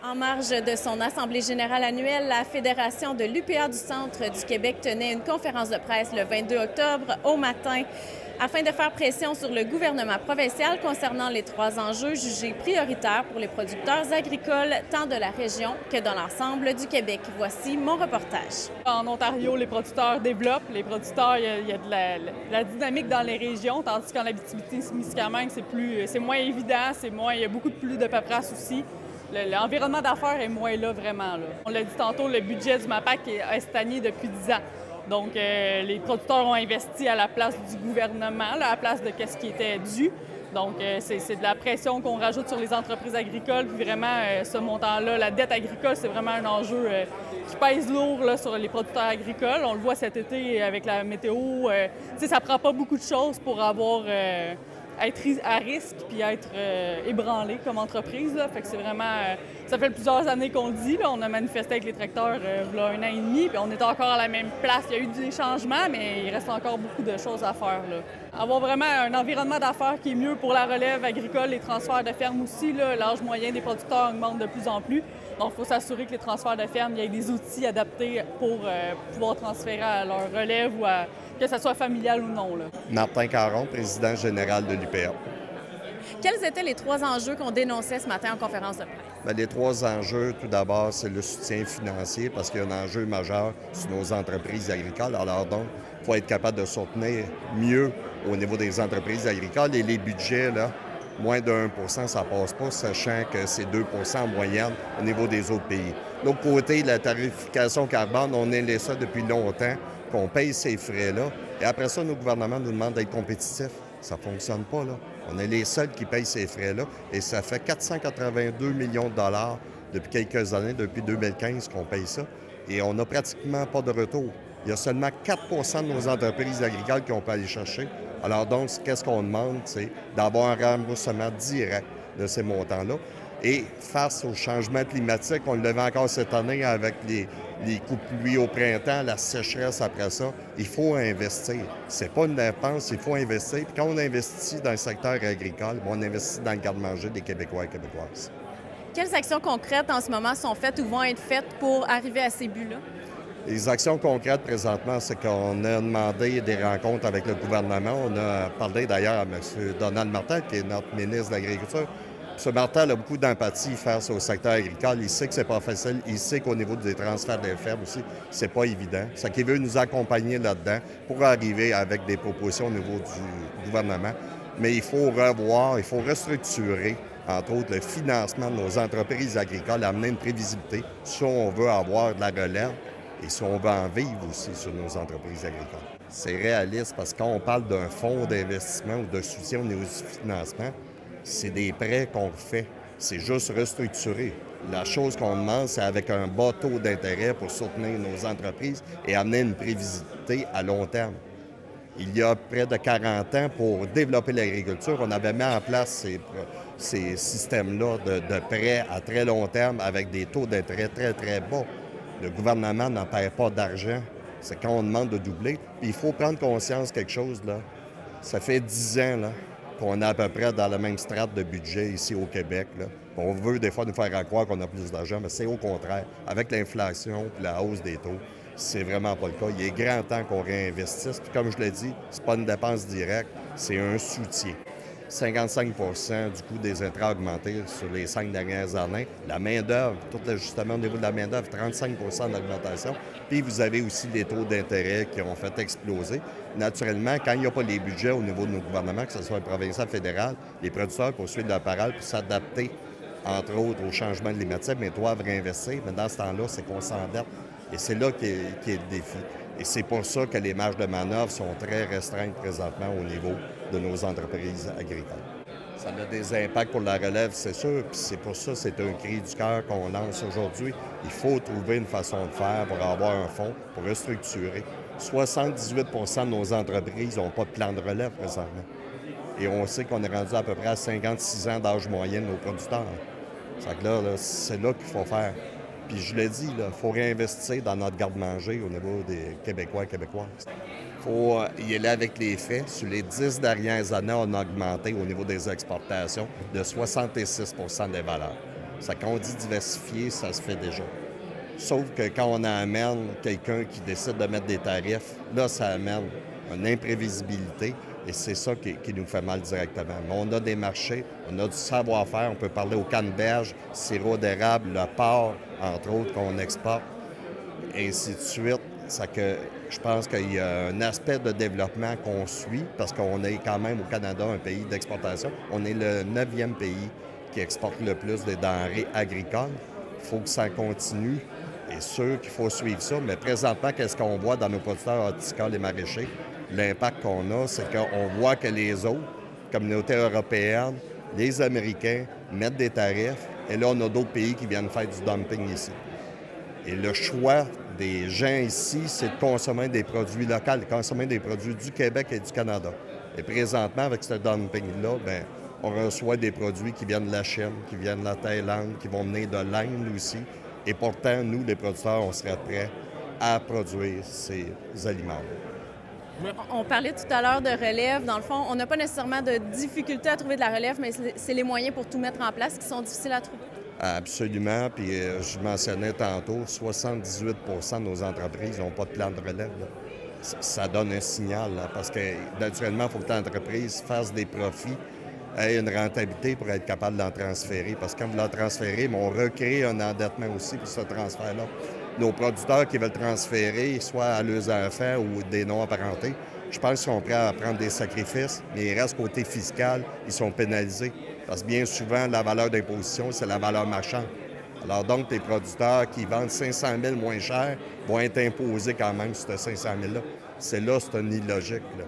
En marge de son assemblée générale annuelle, la Fédération de l'UPA du Centre du Québec tenait une conférence de presse le 22 octobre au matin afin de faire pression sur le gouvernement provincial concernant les trois enjeux jugés prioritaires pour les producteurs agricoles tant de la région que dans l'ensemble du Québec. Voici mon reportage. En Ontario, les producteurs développent. Les producteurs, il y a de la dynamique dans les régions, tandis qu'en Abitibi-Témiscamingue, c'est moins évident, il y a beaucoup plus de paperasse aussi. L'environnement d'affaires est moins là, vraiment. Là. On l'a dit tantôt, le budget du MAPAC est stagné depuis 10 ans. Donc, les producteurs ont investi à la place du gouvernement, là, à la place de ce qui était dû. Donc, c'est de la pression qu'on rajoute sur les entreprises agricoles. Puis vraiment, ce montant-là, la dette agricole, c'est vraiment un enjeu qui pèse lourd là, sur les producteurs agricoles. On le voit cet été avec la météo. Ça prend pas beaucoup de choses pour être à risque puis être ébranlé comme entreprise. Là. Fait que c'est vraiment... ça fait plusieurs années qu'on le dit. Là. On a manifesté avec les tracteurs il y a un an et demi, puis on est encore à la même place. Il y a eu des changements, mais il reste encore beaucoup de choses à faire. Là. Avoir vraiment un environnement d'affaires qui est mieux pour la relève agricole, les transferts de ferme aussi. L'âge moyen des producteurs augmente de plus en plus. Donc, il faut s'assurer que les transferts de ferme, il y ait des outils adaptés pour pouvoir transférer à leur relève ou que ce soit familial ou non. Là. Martin Caron, président général de l'UPA. Quels étaient les trois enjeux qu'on dénonçait ce matin en conférence de presse? Bien, les trois enjeux, tout d'abord, c'est le soutien financier parce qu'il y a un enjeu majeur sur nos entreprises agricoles. Alors donc, il faut être capable de soutenir mieux au niveau des entreprises agricoles et les budgets, là, moins de 1 ça ne passe pas, sachant que c'est 2 en moyenne au niveau des autres pays. De l'autre côté, la tarification carbone, on est laissé depuis longtemps qu'on paye ces frais-là. Et après ça, nos gouvernements nous demandent d'être compétitifs. Ça ne fonctionne pas, là. On est les seuls qui payent ces frais-là. Et ça fait 482 millions de dollars depuis quelques années, depuis 2015 qu'on paye ça. Et on n'a pratiquement pas de retour. Il y a seulement 4 de nos entreprises agricoles qui ont pu aller chercher. Alors donc, qu'est-ce qu'on demande? C'est d'avoir un remboursement direct de ces montants-là. Et face au changement climatique, on le vit encore cette année avec les coups de pluie au printemps, la sécheresse après ça, il faut investir. C'est pas une dépense, il faut investir. Puis quand on investit dans le secteur agricole, on investit dans le garde-manger des Québécois et Québécoises. Quelles actions concrètes en ce moment sont faites ou vont être faites pour arriver à ces buts-là? Les actions concrètes présentement, c'est qu'on a demandé des rencontres avec le gouvernement. On a parlé d'ailleurs à M. Donald Martel, qui est notre ministre de l'Agriculture. M. Martel a beaucoup d'empathie face au secteur agricole. Il sait que c'est pas facile. Il sait qu'au niveau des transferts des fermes aussi, c'est pas évident. C'est qu'il veut nous accompagner là-dedans pour arriver avec des propositions au niveau du gouvernement. Mais il faut revoir, il faut restructurer, entre autres, le financement de nos entreprises agricoles, amener une prévisibilité si on veut avoir de la relève et si on veut en vivre aussi sur nos entreprises agricoles. C'est réaliste parce que quand on parle d'un fonds d'investissement ou de soutien au niveau du financement, c'est des prêts qu'on fait. C'est juste restructuré. La chose qu'on demande, c'est avec un bas taux d'intérêt pour soutenir nos entreprises et amener une prévisibilité à long terme. Il y a près de 40 ans, pour développer l'agriculture, on avait mis en place ces systèmes-là de prêts à très long terme avec des taux d'intérêt très, très bas. Le gouvernement n'en perd pas d'argent. C'est quand on demande de doubler. Puis il faut prendre conscience de quelque chose, là. Ça fait 10 ans, là, qu'on est à peu près dans la même strate de budget ici au Québec. Là. On veut des fois nous faire croire qu'on a plus d'argent, mais c'est au contraire. Avec l'inflation et la hausse des taux, c'est vraiment pas le cas. Il est grand temps qu'on réinvestisse. Puis comme je l'ai dit, c'est pas une dépense directe, c'est un soutien. 55 du coût des intrants a augmenté sur les 5 dernières années. La main-d'œuvre, tout l'ajustement au niveau de la main-d'œuvre, 35 d'augmentation. Puis vous avez aussi les taux d'intérêt qui ont fait exploser. Naturellement, quand il n'y a pas les budgets au niveau de nos gouvernements, que ce soit provincial, fédéral, les producteurs poursuivent leur parole pour s'adapter, entre autres, au changement climatique, mais doivent réinvestir. Mais dans ce temps-là, c'est qu'on s'endette. Et c'est là qu'est le défi. Et c'est pour ça que les marges de manœuvre sont très restreintes présentement au niveau de nos entreprises agricoles. Ça a des impacts pour la relève, c'est sûr, puis c'est pour ça que c'est un cri du cœur qu'on lance aujourd'hui. Il faut trouver une façon de faire pour avoir un fonds, pour restructurer. 78 de nos entreprises n'ont pas de plan de relève présentement. Et on sait qu'on est rendu à peu près à 56 ans d'âge moyen de nos producteurs. C'est là qu'il faut faire. Puis je l'ai dit, il faut réinvestir dans notre garde-manger au niveau des Québécois et Québécoises. Il faut y aller avec les faits. Sur les 10 dernières années, on a augmenté au niveau des exportations de 66 des valeurs. Ça, quand on dit diversifier, ça se fait déjà. Sauf que quand on amène quelqu'un qui décide de mettre des tarifs, là, ça amène une imprévisibilité et c'est ça qui nous fait mal directement. Mais on a des marchés, on a du savoir-faire, on peut parler au canneberge, sirop d'érable, le porc, entre autres, qu'on exporte, et ainsi de suite. Ça que je pense qu'il y a un aspect de développement qu'on suit parce qu'on est quand même au Canada un pays d'exportation. On est le 9e pays qui exporte le plus des denrées agricoles. Il faut que ça continue. Et sûr qu'il faut suivre ça, mais présentement, qu'est-ce qu'on voit dans nos producteurs horticoles et maraîchers? L'impact qu'on a, c'est qu'on voit que les autres, communautés européennes, les Américains, mettent des tarifs, et là, on a d'autres pays qui viennent faire du dumping ici. Et le choix des gens ici, c'est de consommer des produits locaux, de consommer des produits du Québec et du Canada. Et présentement, avec ce dumping-là, bien, on reçoit des produits qui viennent de la Chine, qui viennent de la Thaïlande, qui vont venir de l'Inde aussi. Et pourtant, nous, les producteurs, on serait prêts à produire ces aliments-là. On parlait tout à l'heure de relève. Dans le fond, on n'a pas nécessairement de difficulté à trouver de la relève, mais c'est les moyens pour tout mettre en place qui sont difficiles à trouver. Absolument. Puis je mentionnais tantôt, 78 de nos entreprises n'ont pas de plan de relève. Là. Ça donne un signal, là, parce que naturellement, il faut que l'entreprise fasse des profits, ait une rentabilité pour être capable de l'en transférer. Parce que quand vous la transférez, on recrée un endettement aussi pour ce transfert-là. Nos producteurs qui veulent transférer, soit à leurs enfants ou des non-apparentés, je pense qu'ils sont prêts à prendre des sacrifices, mais il reste côté fiscal, ils sont pénalisés. Parce que bien souvent, la valeur d'imposition, c'est la valeur marchande. Alors donc, les producteurs qui vendent 500 000 moins cher vont être imposés quand même sur ces 500 000-là. C'est une illogique, là.